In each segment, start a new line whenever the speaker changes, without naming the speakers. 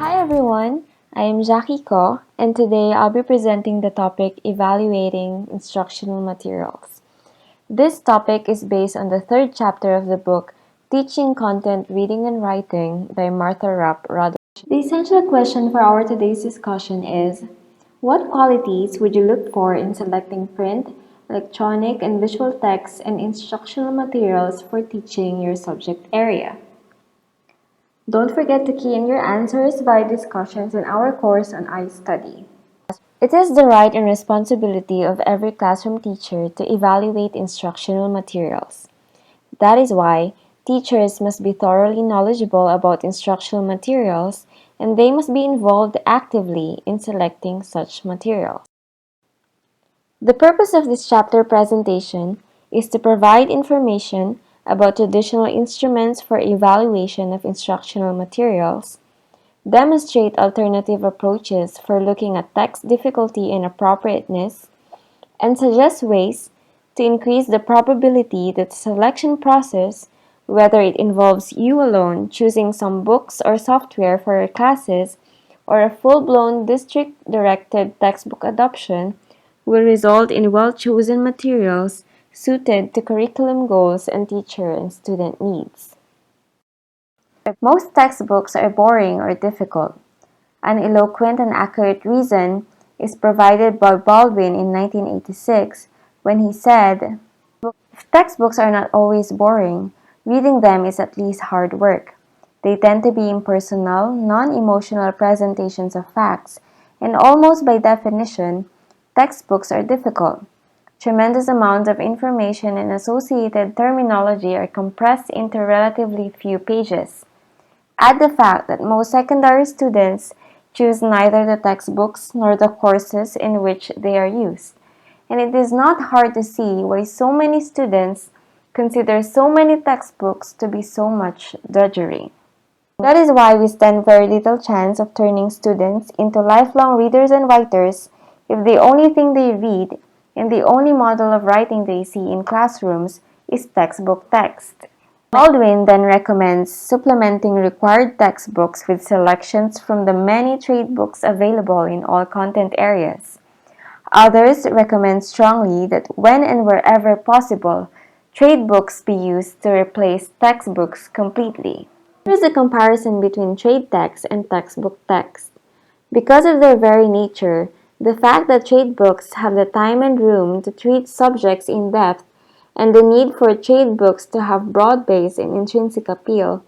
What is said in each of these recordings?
Hi everyone, I am Jackie Ko, and today I'll be presenting the topic Evaluating Instructional Materials. This topic is based on the third chapter of the book Teaching Content, Reading and Writing by Martha Rapp Ruddell. The essential question for our today's discussion is, what qualities would you look for in selecting print, electronic, and visual text and instructional materials for teaching your subject area? Don't forget to key in your answers via discussions in our course on iStudy. It is the right and responsibility of every classroom teacher to evaluate instructional materials. That is why teachers must be thoroughly knowledgeable about instructional materials, and they must be involved actively in selecting such materials. The purpose of this chapter presentation is to provide information about traditional instruments for evaluation of instructional materials, demonstrate alternative approaches for looking at text difficulty and appropriateness, and suggest ways to increase the probability that the selection process, whether it involves you alone choosing some books or software for your classes, or a full-blown district-directed textbook adoption, will result in well-chosen materials suited to curriculum goals and teacher and student needs. Most textbooks are boring or difficult. An eloquent and accurate reason is provided by Baldwin in 1986 when he said, "If textbooks are not always boring, reading them is at least hard work. They tend to be impersonal, non-emotional presentations of facts, and almost by definition, textbooks are difficult. Tremendous amounts of information and associated terminology are compressed into relatively few pages. Add the fact that most secondary students choose neither the textbooks nor the courses in which they are used, and it is not hard to see why so many students consider so many textbooks to be so much drudgery. That is why we stand very little chance of turning students into lifelong readers and writers if the only thing they read and the only model of writing they see in classrooms is textbook text." Baldwin then recommends supplementing required textbooks with selections from the many trade books available in all content areas. Others recommend strongly that when and wherever possible, trade books be used to replace textbooks completely. Here is a comparison between trade text and textbook text. Because of their very nature, the fact that trade books have the time and room to treat subjects in depth, and the need for trade books to have broad base and intrinsic appeal,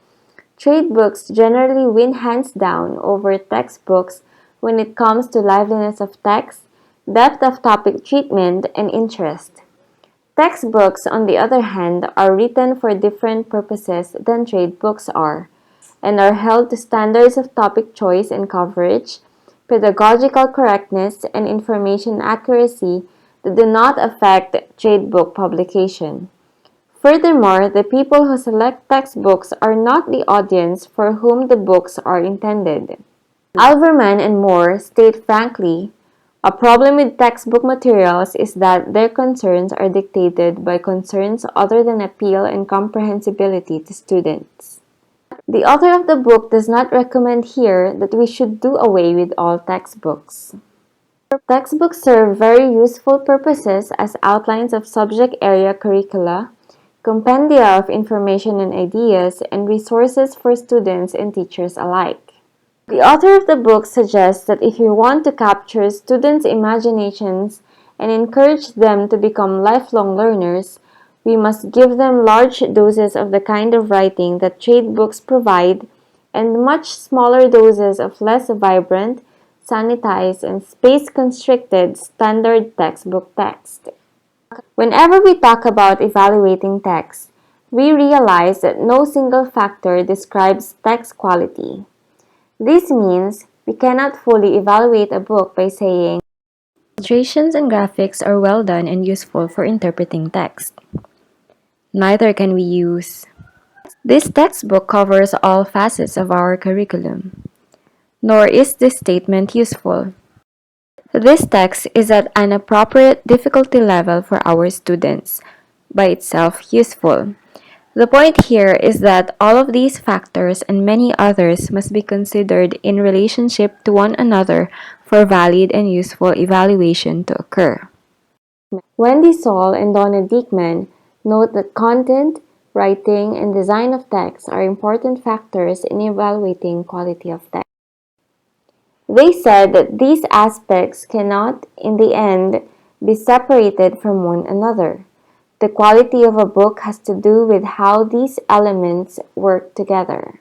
trade books generally win hands down over textbooks when it comes to liveliness of text, depth of topic treatment, and interest. Textbooks, on the other hand, are written for different purposes than trade books are, and are held to standards of topic choice and coverage, pedagogical correctness, and information accuracy that do not affect trade book publication. Furthermore, the people who select textbooks are not the audience for whom the books are intended. Alverman and Moore state frankly, a problem with textbook materials is that their concerns are dictated by concerns other than appeal and comprehensibility to students. The author of the book does not recommend here that we should do away with all textbooks. Textbooks serve very useful purposes as outlines of subject area curricula, compendia of information and ideas, and resources for students and teachers alike. The author of the book suggests that if we want to capture students' imaginations and encourage them to become lifelong learners, we must give them large doses of the kind of writing that trade books provide and much smaller doses of less vibrant, sanitized, and space-constricted standard textbook text. Whenever we talk about evaluating text, we realize that no single factor describes text quality. This means we cannot fully evaluate a book by saying, "Illustrations and graphics are well done and useful for interpreting text." Neither can we use, "This textbook covers all facets of our curriculum." Nor is this statement useful. This text is at an appropriate difficulty level for our students, by itself useful. The point here is that all of these factors and many others must be considered in relationship to one another for valid and useful evaluation to occur. Wendy Saul and Donna Diekman note that content, writing, and design of text are important factors in evaluating quality of text. They said that these aspects cannot, in the end, be separated from one another. The quality of a book has to do with how these elements work together.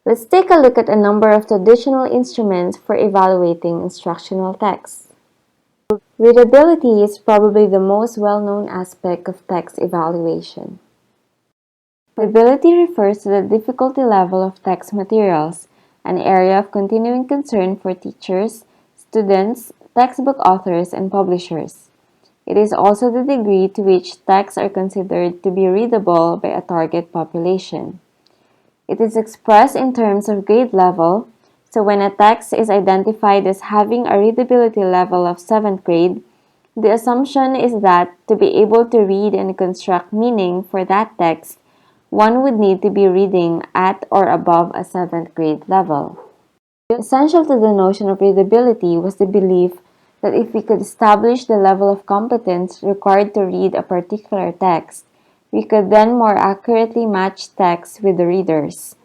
Let's take a look at a number of traditional instruments for evaluating instructional texts. Readability is probably the most well-known aspect of text evaluation. Readability refers to the difficulty level of text materials, an area of continuing concern for teachers, students, textbook authors, and publishers. It is also the degree to which texts are considered to be readable by a target population. It is expressed in terms of grade level, so when a text is identified as having a readability level of 7th grade, the assumption is that to be able to read and construct meaning for that text, one would need to be reading at or above a 7th grade level. Essential to the notion of readability was the belief that if we could establish the level of competence required to read a particular text, we could then more accurately match texts with the readers.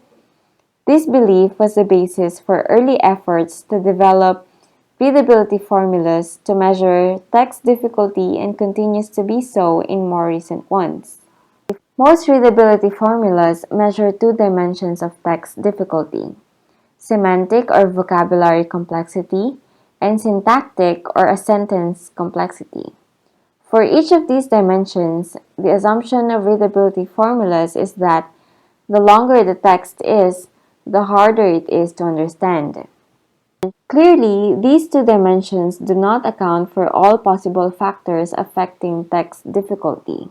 This belief was the basis for early efforts to develop readability formulas to measure text difficulty and continues to be so in more recent ones. Most readability formulas measure two dimensions of text difficulty: semantic or vocabulary complexity, and syntactic or a sentence complexity. For each of these dimensions, the assumption of readability formulas is that the longer the text is, the harder it is to understand. Clearly, these two dimensions do not account for all possible factors affecting text difficulty.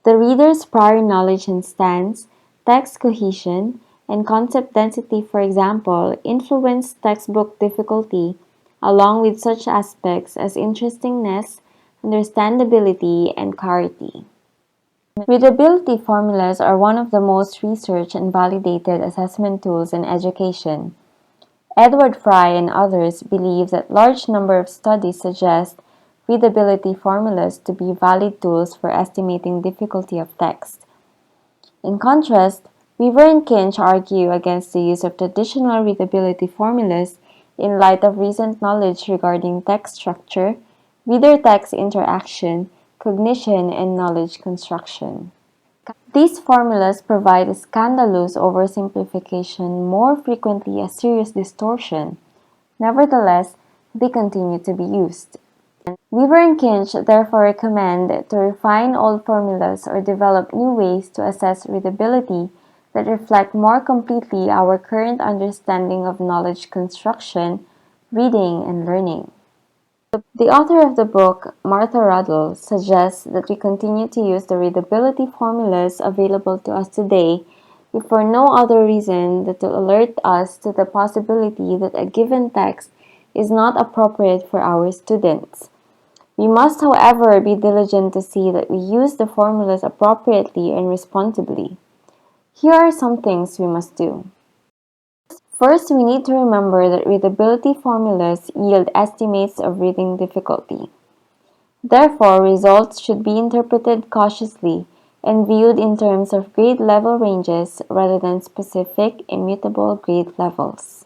The reader's prior knowledge and stance, text cohesion, and concept density, for example, influence textbook difficulty, along with such aspects as interestingness, understandability, and clarity. Readability formulas are one of the most researched and validated assessment tools in education. Edward Fry and others believe that large number of studies suggest readability formulas to be valid tools for estimating difficulty of text. In contrast, Weaver and Kinch argue against the use of traditional readability formulas in light of recent knowledge regarding text structure, reader-text interaction, cognition, and knowledge construction. These formulas provide a scandalous oversimplification, more frequently a serious distortion. Nevertheless, they continue to be used. Weaver and Kinch therefore recommend to refine old formulas or develop new ways to assess readability that reflect more completely our current understanding of knowledge construction, reading, and learning. The author of the book, Martha Ruddell, suggests that we continue to use the readability formulas available to us today if for no other reason than to alert us to the possibility that a given text is not appropriate for our students. We must, however, be diligent to see that we use the formulas appropriately and responsibly. Here are some things we must do. First, we need to remember that readability formulas yield estimates of reading difficulty. Therefore, results should be interpreted cautiously and viewed in terms of grade level ranges rather than specific, immutable grade levels.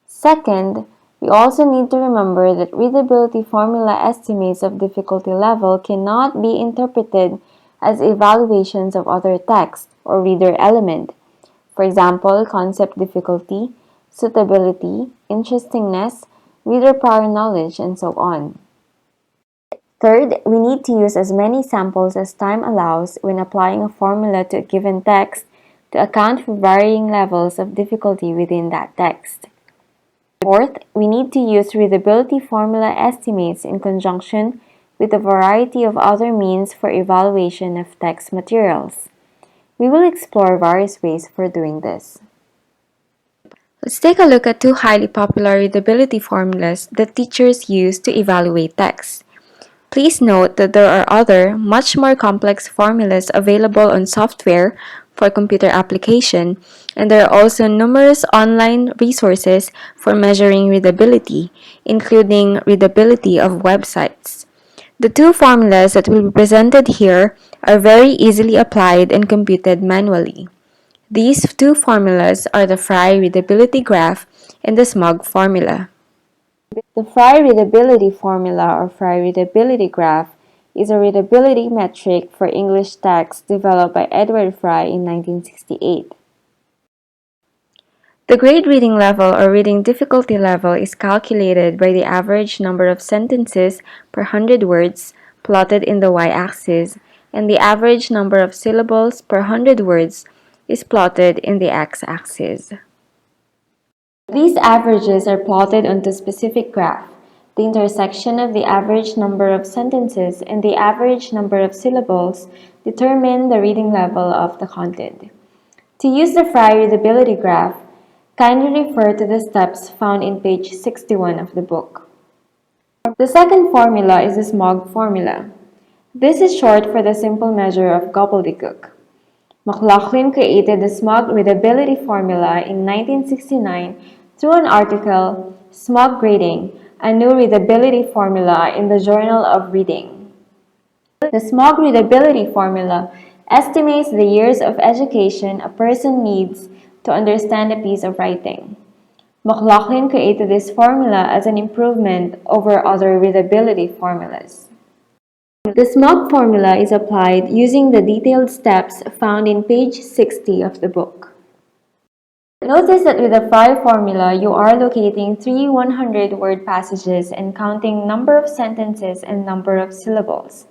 Second, we also need to remember that readability formula estimates of difficulty level cannot be interpreted as evaluations of other text or reader element. For example, concept difficulty, suitability, interestingness, reader prior knowledge, and so on. Third, we need to use as many samples as time allows when applying a formula to a given text to account for varying levels of difficulty within that text. Fourth, we need to use readability formula estimates in conjunction with a variety of other means for evaluation of text materials. We will explore various ways for doing this. Let's take a look at two highly popular readability formulas that teachers use to evaluate text. Please note that there are other, much more complex formulas available on software for computer application, and there are also numerous online resources for measuring readability, including readability of websites. The two formulas that will be presented here are very easily applied and computed manually. These two formulas are the Frye readability graph and the SMOG formula. The Frye readability formula or Frye readability graph is a readability metric for English text developed by Edward Frye in 1968. The grade reading level or reading difficulty level is calculated by the average number of sentences per 100 words plotted in the y-axis, and the average number of syllables per 100 words is plotted in the x-axis. These averages are plotted onto a specific graph. The intersection of the average number of sentences and the average number of syllables determine the reading level of the content. To use the Frye readability graph, kindly refer to the steps found in page 61 of the book. The second formula is the SMOG formula. This is short for the simple measure of gobbledygook. McLaughlin created the SMOG readability formula in 1969 through an article, SMOG Grading, a new readability formula in the Journal of Reading. The SMOG readability formula estimates the years of education a person needs to understand a piece of writing. McLaughlin created this formula as an improvement over other readability formulas. The SMOG formula is applied using the detailed steps found in page 60 of the book. Notice that with the Frye formula, you are locating three 100-word passages and counting number of sentences and number of syllables.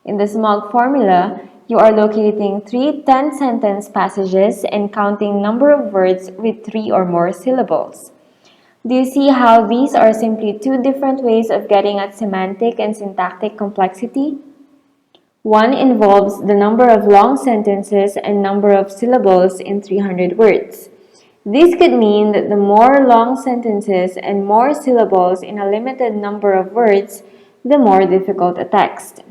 In the SMOG formula, you are locating three 10-sentence passages and counting number of words with 3 or more syllables. Do you see how these are simply two different ways of getting at semantic and syntactic complexity? One involves the number of long sentences and number of syllables in 300 words. This could mean that the more long sentences and more syllables in a limited number of words, the more difficult a text.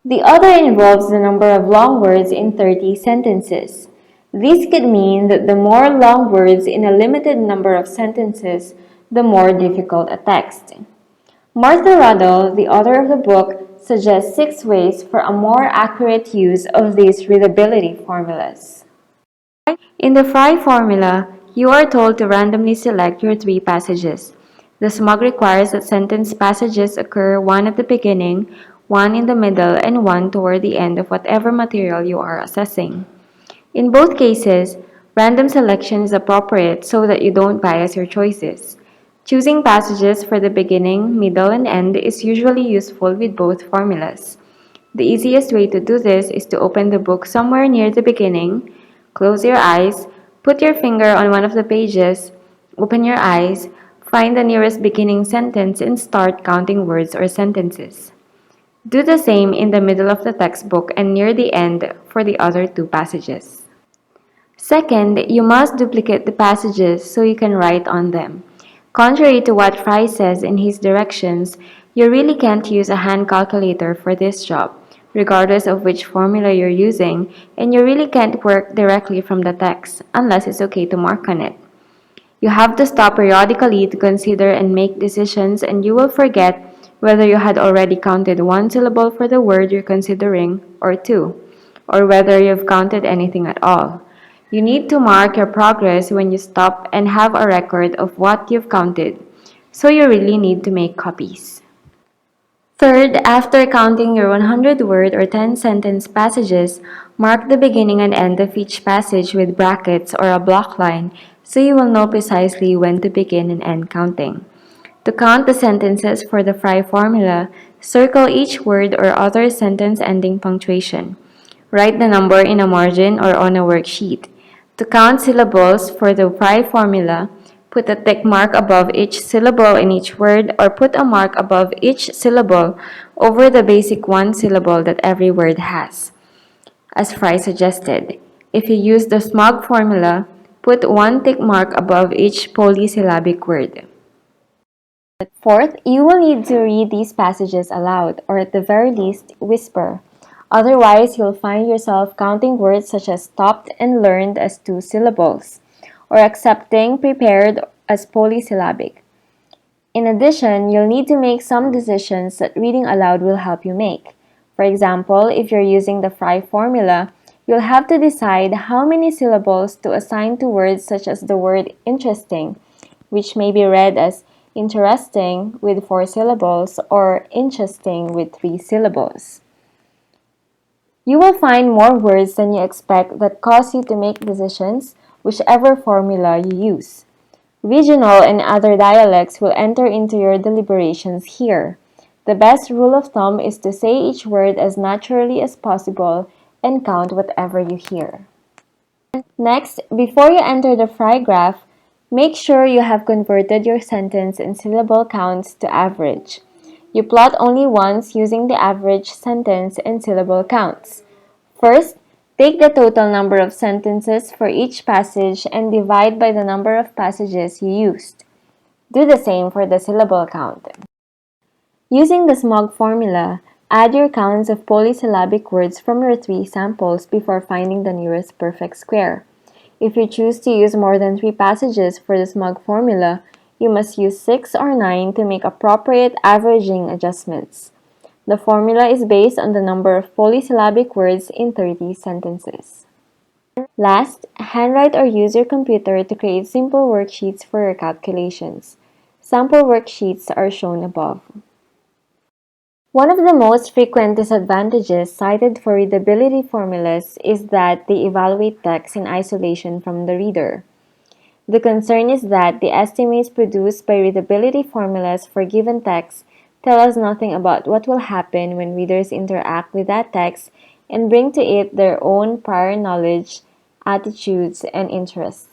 The other involves the number of long words in 30 sentences. This could mean that the more long words in a limited number of sentences, the more difficult a text. Martha Ruddell, the author of the book, suggests 6 ways for a more accurate use of these readability formulas. In the Frye formula, you are told to randomly select your 3 passages. The SMOG requires that sentence passages occur 1 at the beginning, 1 in the middle, and 1 toward the end of whatever material you are assessing. In both cases, random selection is appropriate so that you don't bias your choices. Choosing passages for the beginning, middle, and end is usually useful with both formulas. The easiest way to do this is to open the book somewhere near the beginning, close your eyes, put your finger on one of the pages, open your eyes, find the nearest beginning sentence, and start counting words or sentences. Do the same in the middle of the textbook and near the end for the other 2 passages. Second, you must duplicate the passages so you can write on them. Contrary to what Frye says in his directions, you really can't use a hand calculator for this job, regardless of which formula you're using, and you really can't work directly from the text, unless it's okay to mark on it. You have to stop periodically to consider and make decisions, and you will forget whether you had already counted 1 syllable for the word you're considering, or 2, or whether you've counted anything at all. You need to mark your progress when you stop and have a record of what you've counted, so you really need to make copies. Third, after counting your 100-word or 10-sentence passages, mark the beginning and end of each passage with brackets or a block line so you will know precisely when to begin and end counting. To count the sentences for the Frye formula, circle each word or other sentence ending punctuation. Write the number in a margin or on a worksheet. To count syllables for the Frye formula, put a tick mark above each syllable in each word or put a mark above each syllable over the basic 1 syllable that every word has, as Frye suggested. If you use the SMOG formula, put 1 tick mark above each polysyllabic word. Fourth, you will need to read these passages aloud, or at the very least, whisper. Otherwise, you'll find yourself counting words such as stopped and learned as two syllables, or accepting prepared as polysyllabic. In addition, you'll need to make some decisions that reading aloud will help you make. For example, if you're using the Fry formula, you'll have to decide how many syllables to assign to words such as the word interesting, which may be read as interesting with 4 syllables or interesting with 3 syllables. You will find more words than you expect that cause you to make decisions, whichever formula you use. Regional and other dialects will enter into your deliberations here. The best rule of thumb is to say each word as naturally as possible and count whatever you hear. Next, before you enter the Fry graph, make sure you have converted your sentence and syllable counts to average. You plot only once using the average sentence and syllable counts. First, take the total number of sentences for each passage and divide by the number of passages you used. Do the same for the syllable count. Using the SMOG formula, add your counts of polysyllabic words from your 3 samples before finding the nearest perfect square. If you choose to use more than 3 passages for the SMOG formula, you must use 6 or 9 to make appropriate averaging adjustments. The formula is based on the number of polysyllabic words in 30 sentences. Last, handwrite or use your computer to create simple worksheets for your calculations. Sample worksheets are shown above. One of the most frequent disadvantages cited for readability formulas is that they evaluate text in isolation from the reader. The concern is that the estimates produced by readability formulas for given text tell us nothing about what will happen when readers interact with that text and bring to it their own prior knowledge, attitudes, and interests.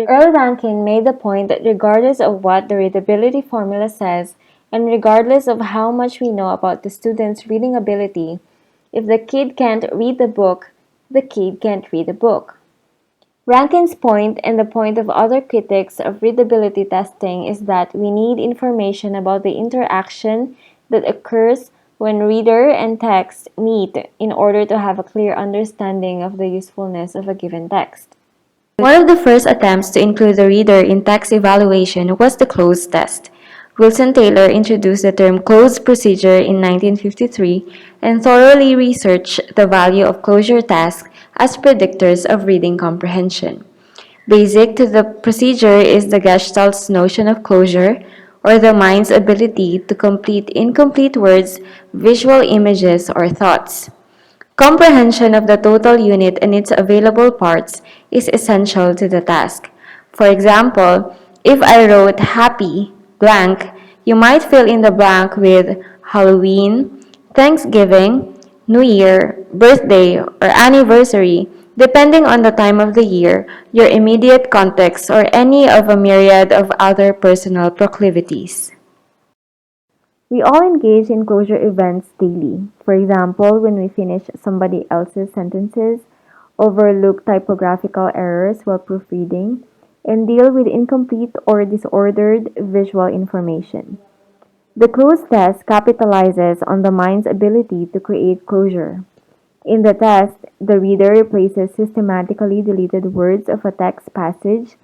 Earl Rankin made the point that regardless of what the readability formula says, and regardless of how much we know about the student's reading ability, if the kid can't read the book, the kid can't read the book. Rankin's point and the point of other critics of readability testing is that we need information about the interaction that occurs when reader and text meet in order to have a clear understanding of the usefulness of a given text. One of the first attempts to include the reader in text evaluation was the CLOZE test. Wilson Taylor introduced the term CLOZE procedure in 1953 and thoroughly researched the value of closure tasks as predictors of reading comprehension. Basic to the procedure is the Gestalt's notion of closure, or the mind's ability to complete incomplete words, visual images, or thoughts. Comprehension of the total unit and its available parts is essential to the task. For example, if I wrote happy blank, you might fill in the blank with Halloween, Thanksgiving, New Year, birthday, or anniversary, depending on the time of the year, your immediate context, or any of a myriad of other personal proclivities. We all engage in closure events daily. For example, when we finish somebody else's sentences, overlook typographical errors while proofreading, and deal with incomplete or disordered visual information. The CLOZE test capitalizes on the mind's ability to create closure. In the test, the reader replaces systematically deleted words of a text passage.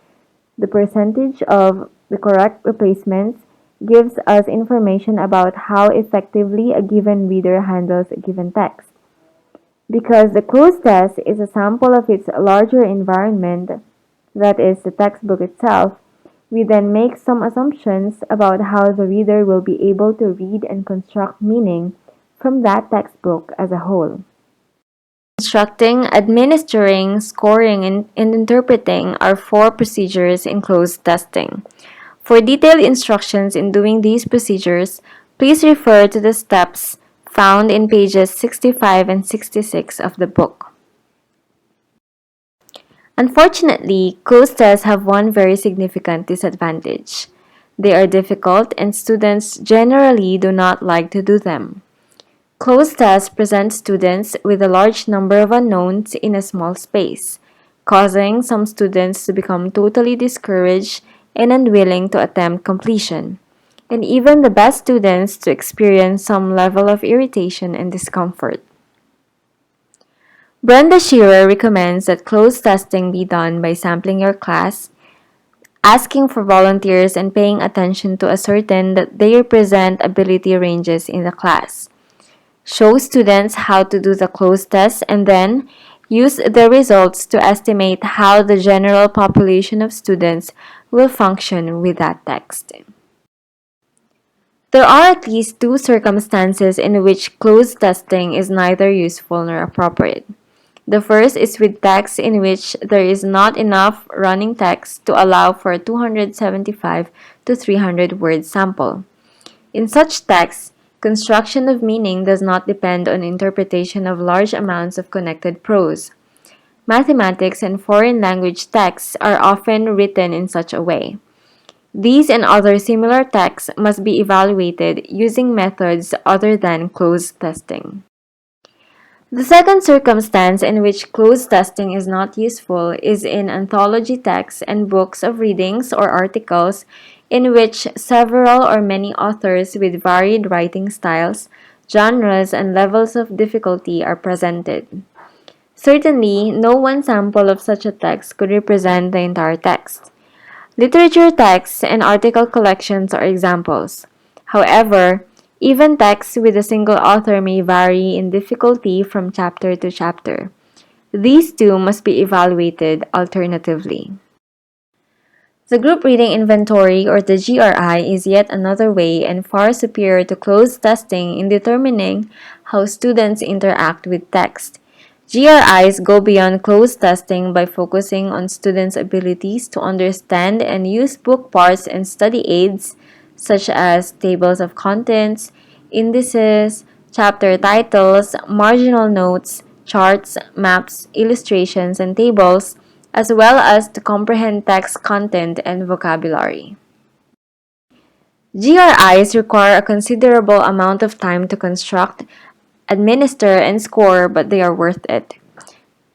The percentage of the correct replacements gives us information about how effectively a given reader handles a given text. Because the CLOZE test is a sample of its larger environment, that is, the textbook itself, we then make some assumptions about how the reader will be able to read and construct meaning from that textbook as a whole. Constructing, administering, scoring, and interpreting are 4 procedures in CLOZE testing. For detailed instructions in doing these procedures, please refer to the steps found in pages 65 and 66 of the book. Unfortunately, CLOZE tests have one very significant disadvantage. They are difficult and students generally do not like to do them. CLOZE tests present students with a large number of unknowns in a small space, causing some students to become totally discouraged and unwilling to attempt completion. and even the best students to experience some level of irritation and discomfort. Brenda Shearer recommends that cloze testing be done by sampling your class, asking for volunteers, and paying attention to ascertain that they represent ability ranges in the class. Show students how to do the cloze test and then use the results to estimate how the general population of students will function with that text. There are at least two circumstances in which cloze testing is neither useful nor appropriate. The first is with text in which there is not enough running text to allow for a 275 to 300 word sample. In such texts, construction of meaning does not depend on interpretation of large amounts of connected prose. Mathematics and foreign language texts are often written in such a way. These and other similar texts must be evaluated using methods other than cloze testing. The second circumstance in which cloze testing is not useful is in anthology texts and books of readings or articles in which several or many authors with varied writing styles, genres, and levels of difficulty are presented. Certainly, no one sample of such a text could represent the entire text. Literature texts and article collections are examples. However, even texts with a single author may vary in difficulty from chapter to chapter. These too must be evaluated alternatively. The group reading inventory, or the GRI, is yet another way and far superior to cloze testing in determining how students interact with text. GRIs go beyond cloze testing by focusing on students' abilities to understand and use book parts and study aids such as tables of contents, indices, chapter titles, marginal notes, charts, maps, illustrations, and tables, as well as to comprehend text content and vocabulary. GRIs require a considerable amount of time to construct, administer, and score, but they are worth it.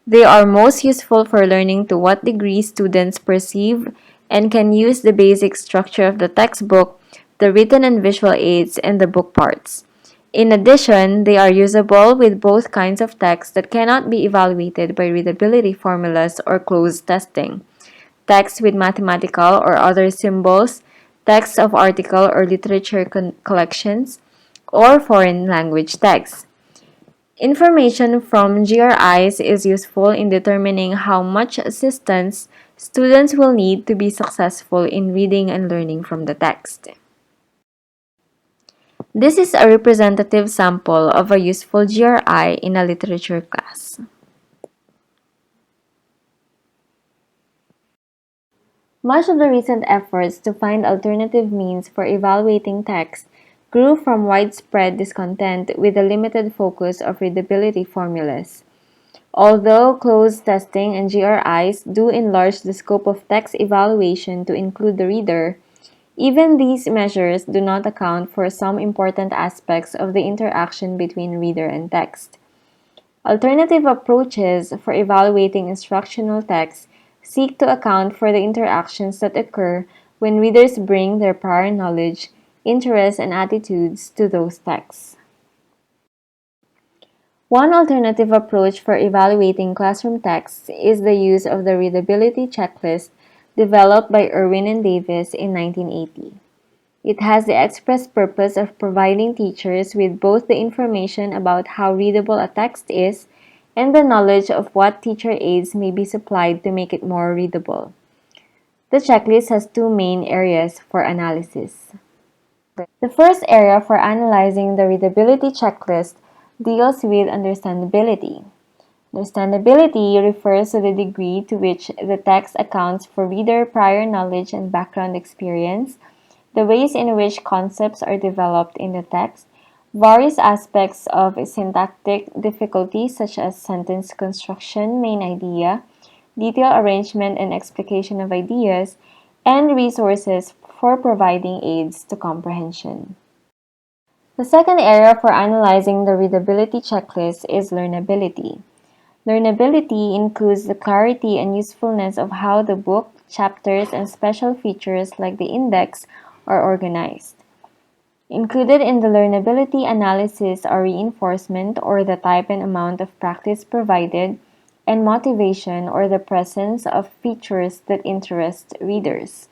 They are most useful for learning to what degree students perceive and can use the basic structure of the textbook, the written and visual aids, and the book parts. In addition, they are usable with both kinds of text that cannot be evaluated by readability formulas or cloze testing. Text with mathematical or other symbols, text of article or literature collections, or foreign language text. Information from GRIs is useful in determining how much assistance students will need to be successful in reading and learning from the text. This is a representative sample of a useful GRI in a literature class. Much of the recent efforts to find alternative means for evaluating text grew from widespread discontent with the limited focus of readability formulas. Although cloze testing and GRIs do enlarge the scope of text evaluation to include the reader, even these measures do not account for some important aspects of the interaction between reader and text. Alternative approaches for evaluating instructional text seek to account for the interactions that occur when readers bring their prior knowledge, interests, and attitudes to those texts. One alternative approach for evaluating classroom texts is the use of the readability checklist developed by Irwin and Davis in 1980. It has the express purpose of providing teachers with both the information about how readable a text is and the knowledge of what teacher aids may be supplied to make it more readable. The checklist has two main areas for analysis. The first area for analyzing the readability checklist deals with understandability. Understandability refers to the degree to which the text accounts for reader prior knowledge and background experience, the ways in which concepts are developed in the text, various aspects of syntactic difficulties such as sentence construction, main idea, detailed arrangement and explication of ideas, and resources for providing aids to comprehension. The second area for analyzing the readability checklist is learnability. Learnability includes the clarity and usefulness of how the book, chapters, and special features like the index are organized. Included in the learnability analysis are reinforcement or the type and amount of practice provided, and motivation or the presence of features that interest readers.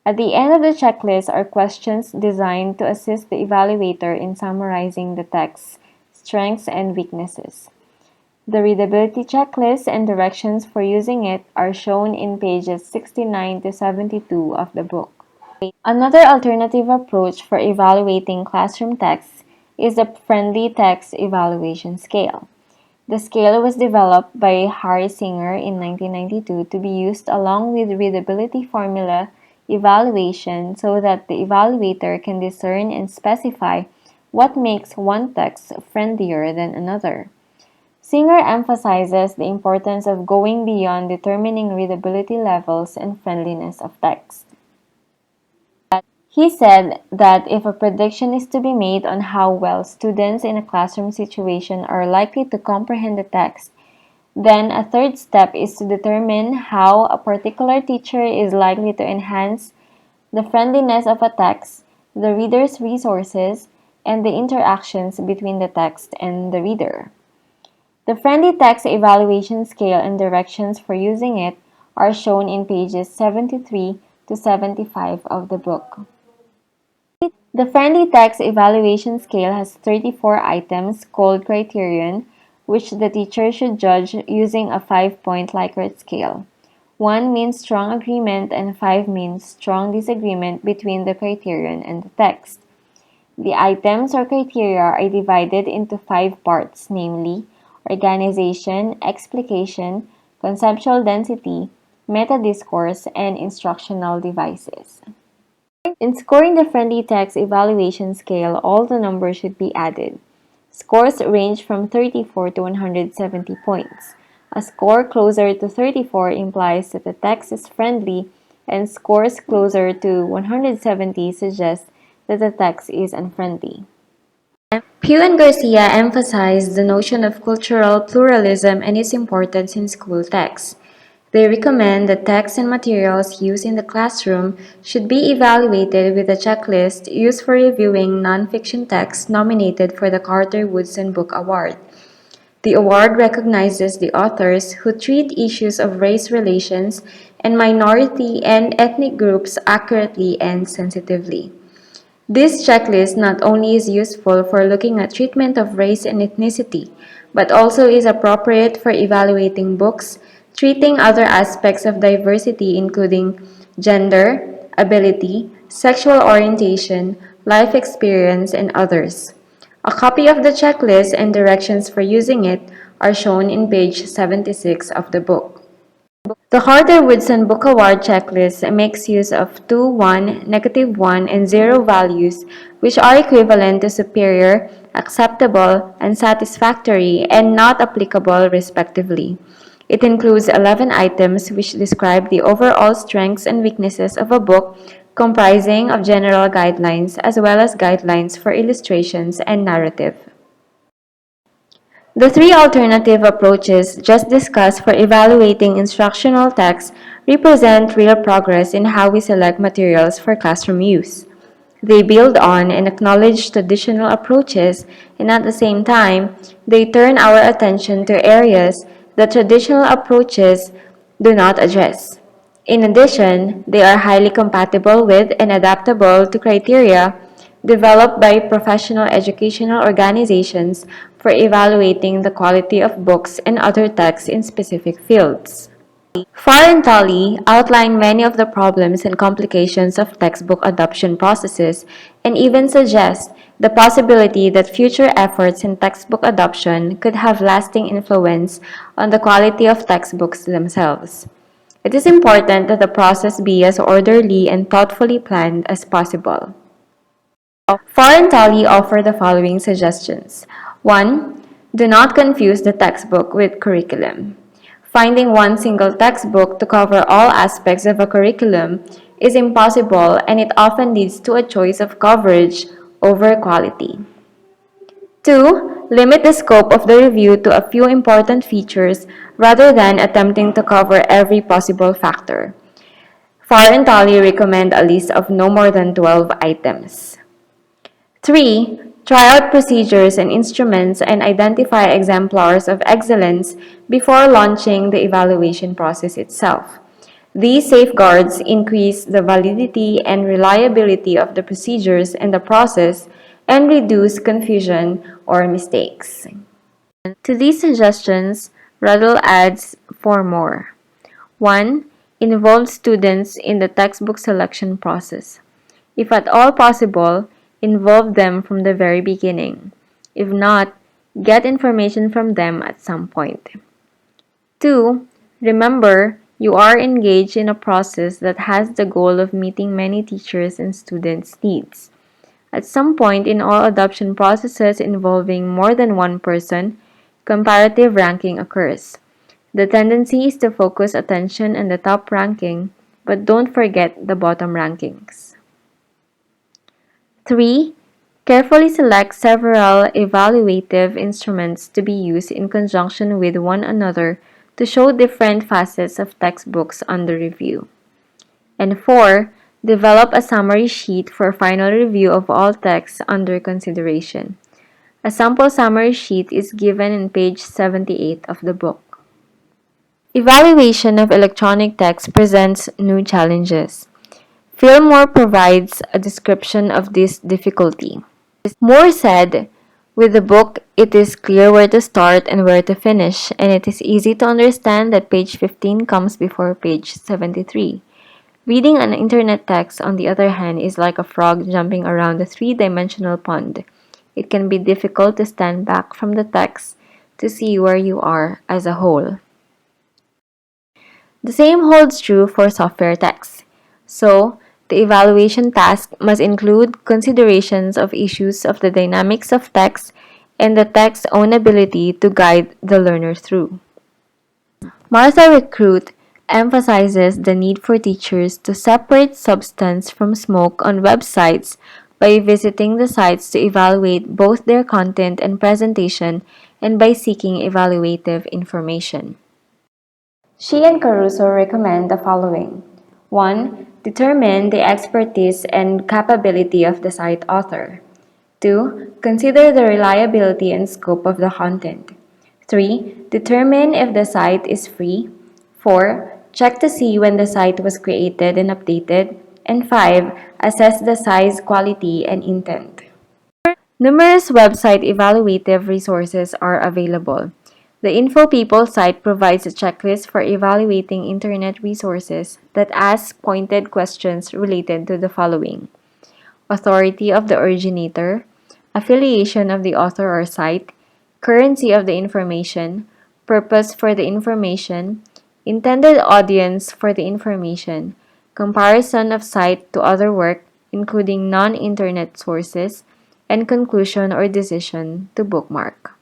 At the end of the checklist are questions designed to assist the evaluator in summarizing the text's strengths and weaknesses. The readability checklist and directions for using it are shown in pages 69 to 72 of the book. Another alternative approach for evaluating classroom texts is the Friendly Text Evaluation Scale. The scale was developed by Harry Singer in 1992 to be used along with readability formula evaluation so that the evaluator can discern and specify what makes one text friendlier than another. Singer emphasizes the importance of going beyond determining readability levels and friendliness of text. He said that if a prediction is to be made on how well students in a classroom situation are likely to comprehend the text, then a third step is to determine how a particular teacher is likely to enhance the friendliness of a text, the reader's resources, and the interactions between the text and the reader. The Friendly Text Evaluation Scale and directions for using it are shown in pages 73 to 75 of the book. The Friendly Text Evaluation Scale has 34 items called criterion, which the teacher should judge using a 5-point Likert scale. 1 means strong agreement and 5 means strong disagreement between the criterion and the text. The items or criteria are divided into 5 parts, namely organization, explication, conceptual density, meta-discourse, and instructional devices. In scoring the Friendly Text Evaluation Scale, all the numbers should be added. Scores range from 34 to 170 points. A score closer to 34 implies that the text is friendly, and scores closer to 170 suggest that the text is unfriendly. Pugh and Garcia emphasized the notion of cultural pluralism and its importance in school texts. They recommend that texts and materials used in the classroom should be evaluated with a checklist used for reviewing nonfiction texts nominated for the Carter-Woodson Book Award. The award recognizes the authors who treat issues of race relations and minority and ethnic groups accurately and sensitively. This checklist not only is useful for looking at treatment of race and ethnicity, but also is appropriate for evaluating books, treating other aspects of diversity including gender, ability, sexual orientation, life experience, and others. A copy of the checklist and directions for using it are shown in page 76 of the book. The Carter-Woodson Book Award checklist makes use of 2, 1, -1, and 0 values, which are equivalent to superior, acceptable, unsatisfactory, and not applicable, respectively. It includes 11 items which describe the overall strengths and weaknesses of a book, comprising of general guidelines as well as guidelines for illustrations and narrative. The 3 alternative approaches just discussed for evaluating instructional texts represent real progress in how we select materials for classroom use. They build on and acknowledge traditional approaches, and at the same time, they turn our attention to areas that traditional approaches do not address. In addition, they are highly compatible with and adaptable to criteria developed by professional educational organizations for evaluating the quality of books and other texts in specific fields. Farr and Tully outline many of the problems and complications of textbook adoption processes and even suggest the possibility that future efforts in textbook adoption could have lasting influence on the quality of textbooks themselves. It is important that the process be as orderly and thoughtfully planned as possible. Farr and Tully offer the following suggestions. 1. Do not confuse the textbook with curriculum. Finding one single textbook to cover all aspects of a curriculum is impossible, and it often leads to a choice of coverage over quality. 2. Limit the scope of the review to a few important features rather than attempting to cover every possible factor. Farr and Tully recommend a list of no more than 12 items. 3. Try out procedures and instruments and identify exemplars of excellence before launching the evaluation process itself. These safeguards increase the validity and reliability of the procedures and the process and reduce confusion or mistakes. To these suggestions, Ruddell adds 4 more. 1. Involve students in the textbook selection process. If at all possible, involve them from the very beginning. If not, get information from them at some point. 2. Remember, you are engaged in a process that has the goal of meeting many teachers' and students' needs. At some point in all adoption processes involving more than one person, comparative ranking occurs. The tendency is to focus attention on the top ranking, but don't forget the bottom rankings. 3. Carefully select several evaluative instruments to be used in conjunction with one another to show different facets of textbooks under review. And 4. Develop a summary sheet for final review of all texts under consideration. A sample summary sheet is given in page 78 of the book. Evaluation of electronic text presents new challenges. Fillmore provides a description of this difficulty. Moore said, "With the book, it is clear where to start and where to finish, and it is easy to understand that page 15 comes before page 73. Reading an internet text, on the other hand, is like a frog jumping around a three-dimensional pond. It can be difficult to stand back from the text to see where you are as a whole." The same holds true for software text. So, the evaluation task must include considerations of issues of the dynamics of text and the text's own ability to guide the learner through. Martha Rapp Ruddell emphasizes the need for teachers to separate substance from smoke on websites by visiting the sites to evaluate both their content and presentation and by seeking evaluative information. She and Caruso recommend the following. 1. Determine the expertise and capability of the site author. 2. Consider the reliability and scope of the content. 3. Determine if the site is free. 4. Check to see when the site was created and updated. And 5. Assess the size, quality, and intent. Numerous website evaluative resources are available. The Info People site provides a checklist for evaluating internet resources that asks pointed questions related to the following: authority of the originator, affiliation of the author or site, currency of the information, purpose for the information, intended audience for the information, comparison of site to other work, including non-internet sources, and conclusion or decision to bookmark.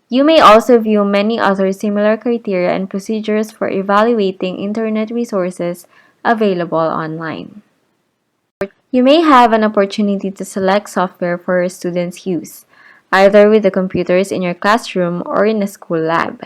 You may also view many other similar criteria and procedures for evaluating internet resources available online. You may have an opportunity to select software for your students' use, either with the computers in your classroom or in a school lab.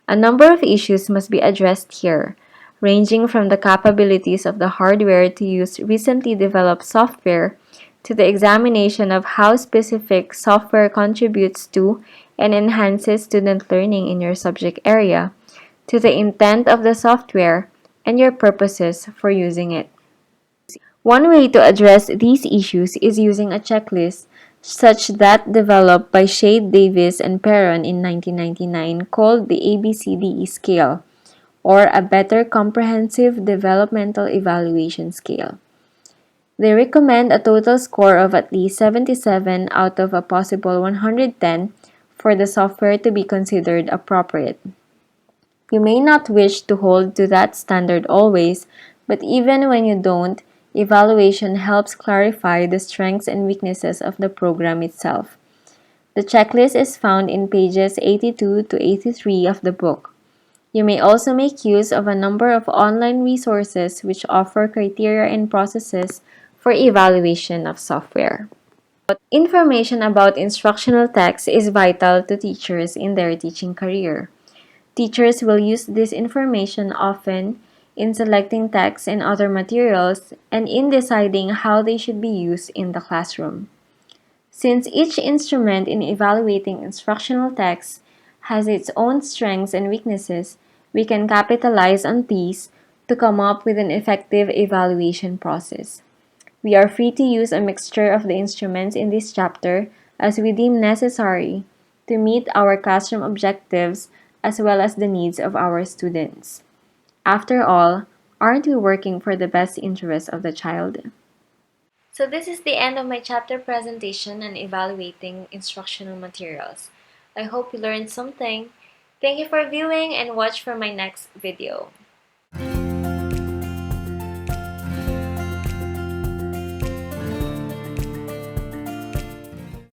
A number of issues must be addressed here, ranging from the capabilities of the hardware to use recently developed software to the examination of how specific software contributes to and enhances student learning in your subject area, to the intent of the software and your purposes for using it. One way to address these issues is using a checklist such that developed by Shade Davis and Perron in 1999 called the ABCDE scale, or a Better Comprehensive Developmental Evaluation Scale. They recommend a total score of at least 77 out of a possible 110 for the software to be considered appropriate. You may not wish to hold to that standard always, but even when you don't, evaluation helps clarify the strengths and weaknesses of the program itself. The checklist is found in pages 82 to 83 of the book. You may also make use of a number of online resources which offer criteria and processes for evaluation of software. Information about instructional text is vital to teachers in their teaching career. Teachers will use this information often in selecting texts and other materials, and in deciding how they should be used in the classroom. Since each instrument in evaluating instructional texts has its own strengths and weaknesses, we can capitalize on these to come up with an effective evaluation process. We are free to use a mixture of the instruments in this chapter as we deem necessary to meet our classroom objectives as well as the needs of our students. After all, aren't we working for the best interest of the child? So this is the end of my chapter presentation on evaluating instructional materials. I hope you learned something. Thank you for viewing and watch for my next video.